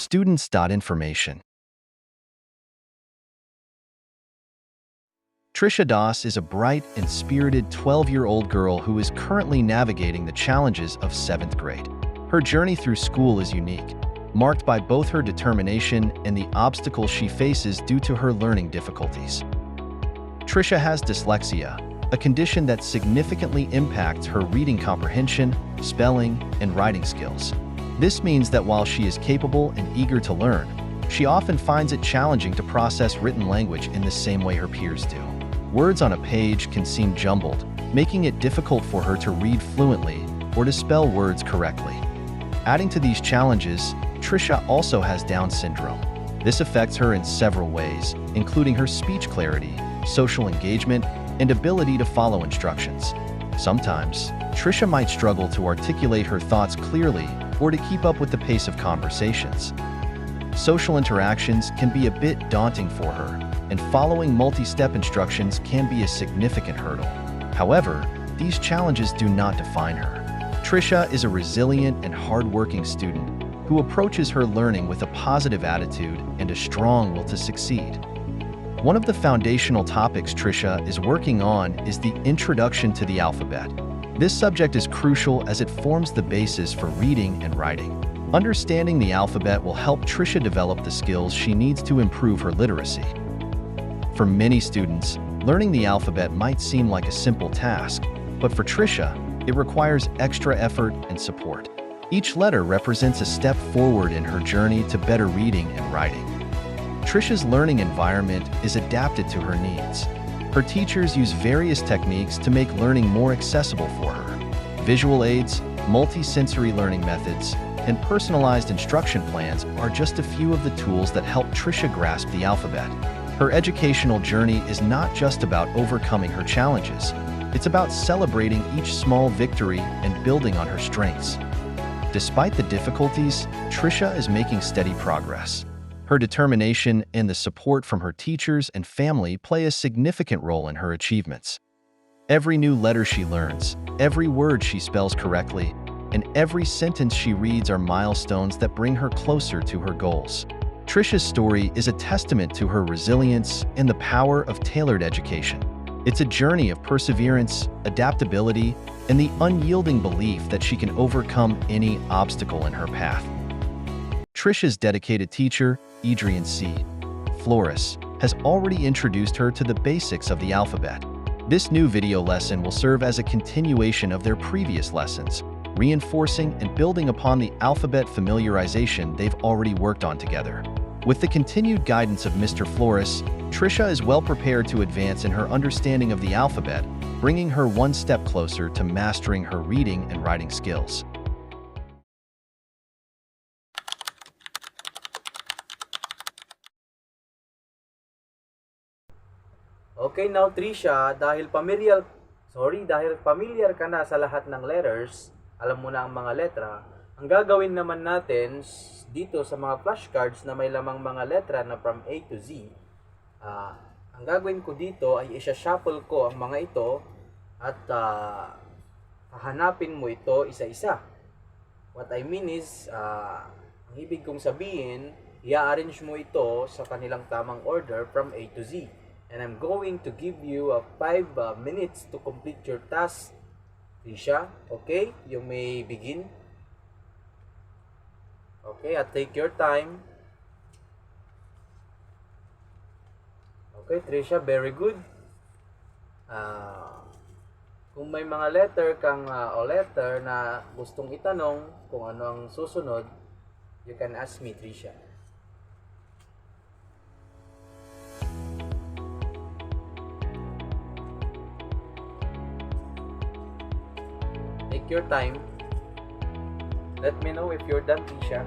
Students.information. Trisha Das is a bright and spirited 12-year-old girl who is currently navigating the challenges of 7th grade. Her journey through school is unique, marked by both her determination and the obstacles she faces due to her learning difficulties. Trisha has dyslexia, a condition that significantly impacts her reading comprehension, spelling, and writing skills. This means that while she is capable and eager to learn, she often finds it challenging to process written language in the same way her peers do. Words on a page can seem jumbled, making it difficult for her to read fluently or to spell words correctly. Adding to these challenges, Trisha also has Down syndrome. This affects her in several ways, including her speech clarity, social engagement, and ability to follow instructions. Sometimes, Trisha might struggle to articulate her thoughts clearly or to keep up with the pace of conversations. Social interactions can be a bit daunting for her, and following multi-step instructions can be a significant hurdle. However, these challenges do not define her. Trisha is a resilient and hardworking student who approaches her learning with a positive attitude and a strong will to succeed. One of the foundational topics Trisha is working on is the Introduction to the Alphabet. This subject is crucial as it forms the basis for reading and writing. Understanding the alphabet will help Trisha develop the skills she needs to improve her literacy. For many students, learning the alphabet might seem like a simple task, but for Trisha, it requires extra effort and support. Each letter represents a step forward in her journey to better reading and writing. Trisha's learning environment is adapted to her needs. Her teachers use various techniques to make learning more accessible for her. Visual aids, multi-sensory learning methods, and personalized instruction plans are just a few of the tools that help Trisha grasp the alphabet. Her educational journey is not just about overcoming her challenges. It's about celebrating each small victory and building on her strengths. Despite the difficulties, Trisha is making steady progress. Her determination and the support from her teachers and family play a significant role in her achievements. Every new letter she learns, every word she spells correctly, and every sentence she reads are milestones that bring her closer to her goals. Trisha's story is a testament to her resilience and the power of tailored education. It's a journey of perseverance, adaptability, and the unyielding belief that she can overcome any obstacle in her path. Trisha's dedicated teacher, Adrian C. Flores, has already introduced her to the basics of the alphabet. This new video lesson will serve as a continuation of their previous lessons, reinforcing and building upon the alphabet familiarization they've already worked on together. With the continued guidance of Mr. Flores, Trisha is well prepared to advance in her understanding of the alphabet, bringing her one step closer to mastering her reading and writing skills. Okay, now Trisha, dahil familiar ka na sa lahat ng letters, alam mo na ang mga letra, ang gagawin naman natin dito sa mga flashcards na may lamang mga letra na from A to Z, ang gagawin ko dito ay isa-shuffle ko ang mga ito at hahanapin mo ito isa-isa. What I mean is, ang ibig kong sabihin, i-arrange mo ito sa kanilang tamang order from A to Z. And I'm going to give you 5 minutes to complete your task, Trisha. Okay, you may begin. Okay, take your time. Okay, Trisha, very good. Kung may mga letter kang o letter na gustong itanong kung ano ang susunod, you can ask me, Trisha. Take your time. Let me know if you're done, Trisha.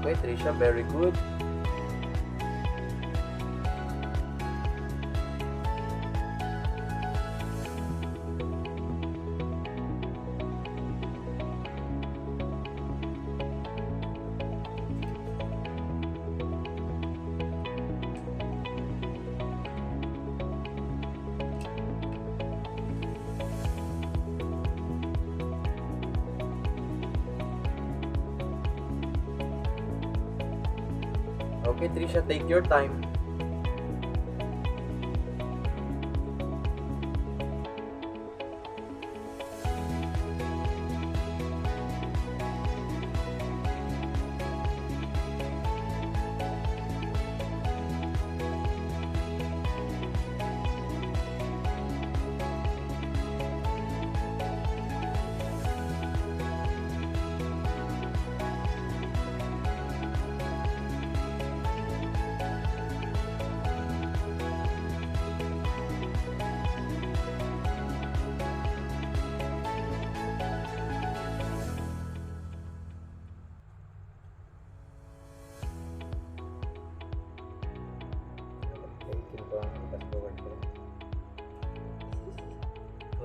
Okay, Trisha, very good. Okay, Trisha, take your time.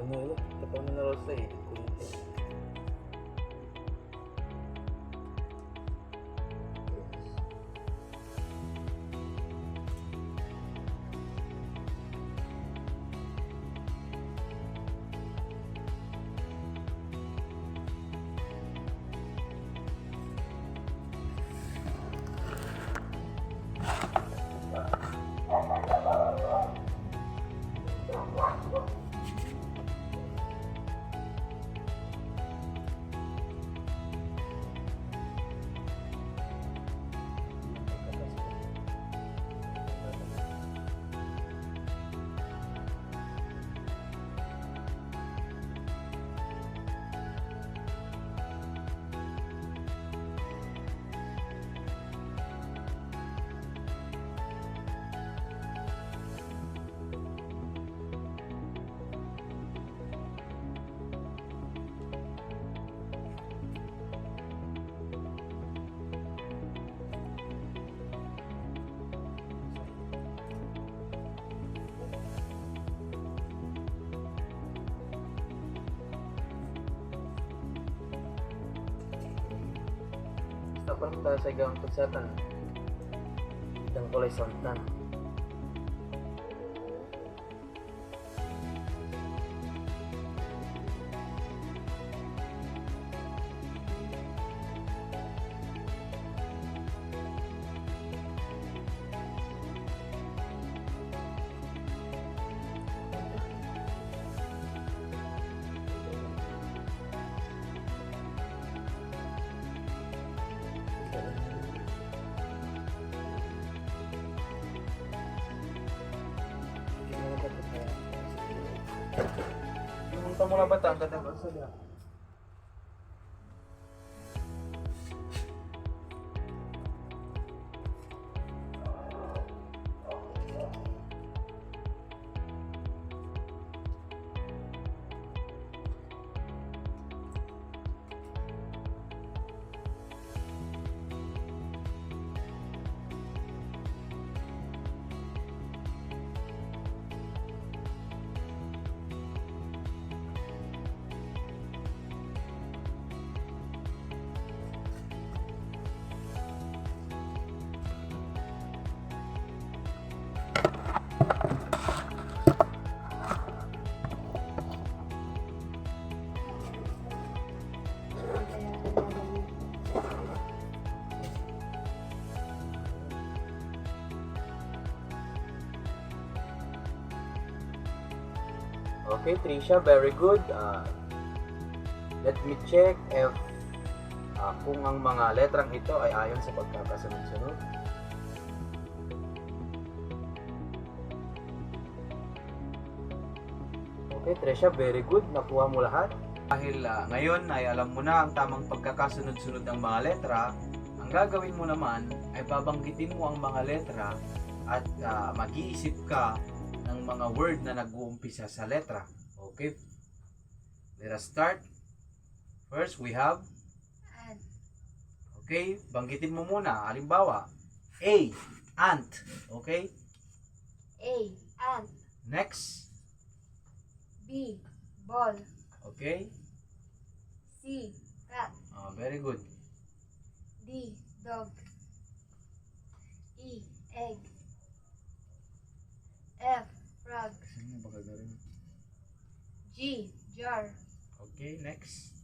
Ano, tapos na rosa eh. Parang tayo sa igawang tugsatan ng kulay santan. Punta mo na ba ito? Ang ganda ba sila? Okay, Trisha, very good. Let me check if kung ang mga letrang ito ay ayon sa pagkakasunod-sunod. Okay, Trisha, very good. Nakuha mo lahat. Dahil ngayon ay alam mo na ang tamang pagkakasunod-sunod ng mga letra, ang gagawin mo naman ay babanggitin mo ang mga letra at mag-iisip ka ng mga word na nag-uumpisa sa letra. Okay? Let us start. First, we have Okay? Banggitin mo muna. Halimbawa, A, ant. Okay? A. Ant. Next. B. Ball. Okay? C. Cat. Very good. D. Dog. E. Egg. F. Frog. G. Jar. Okay, next.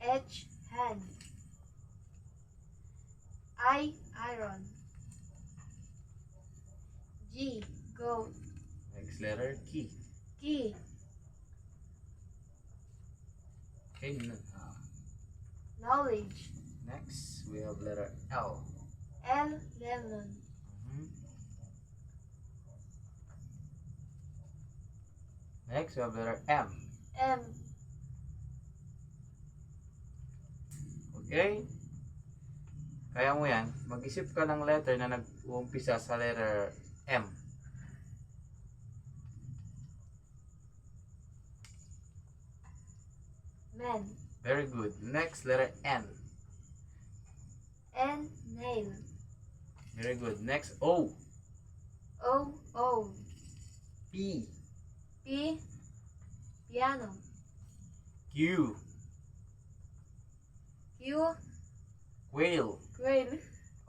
H. Hand. I. Iron. G. Goat. Next letter, key. Key. Okay, Knowledge. next we have letter L. L. Lemon. Mhm. Next we have letter M. M. Okay? Kaya mo yan, mag-isip ka ng letter na nag-uumpisa sa letter M. Man. Very good. Next, letter N. N. Nail. Very good. Next, O. O. O. P. P. Piano. Q. Q. Quail. Quail.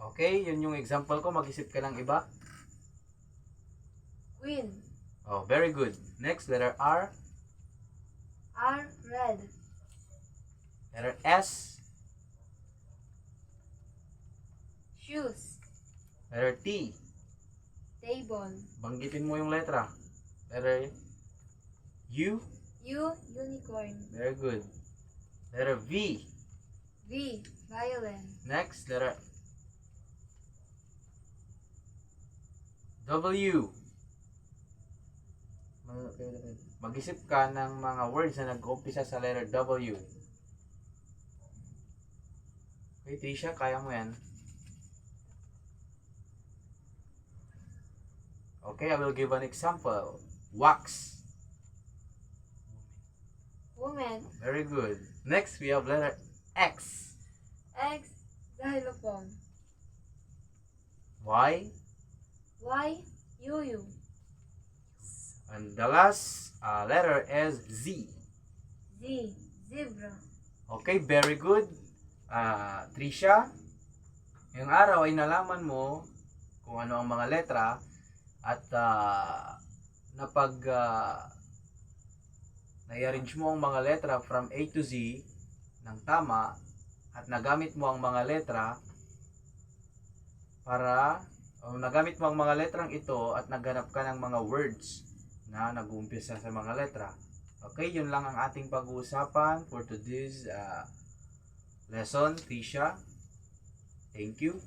Okay, yun yung example ko. Mag-isip ka ng iba. Queen. Oh, very good. Next, letter R. R. Red. Letter S. Shoes. Letter T. Table. Banggitin mo yung letra. Letter U. U. Unicorn. Very good. Letter V. V. Violin. Next, letter W. Mag-isip ka ng mga words na nag-umpisa sa letter W. Okay, Trisha, kaya mo yan. Okay, I will give an example. Wax. Woman. Very good. Next, we have letter X. X. Xylophone. Y. Y. Yuyu. And the last letter is Z. Z. Zebra. Okay, very good. Trisha, yung araw ay nalaman mo kung ano ang mga letra at na-arrange mo ang mga letra from A to Z ng tama at nagamit mo ang mga letra nagamit mo ang mga letrang ito at naghanap ka ng mga words na nag-uumpisa sa mga letra. Okay, yun lang ang ating pag-uusapan for today's lesson, Trisha. Thank you.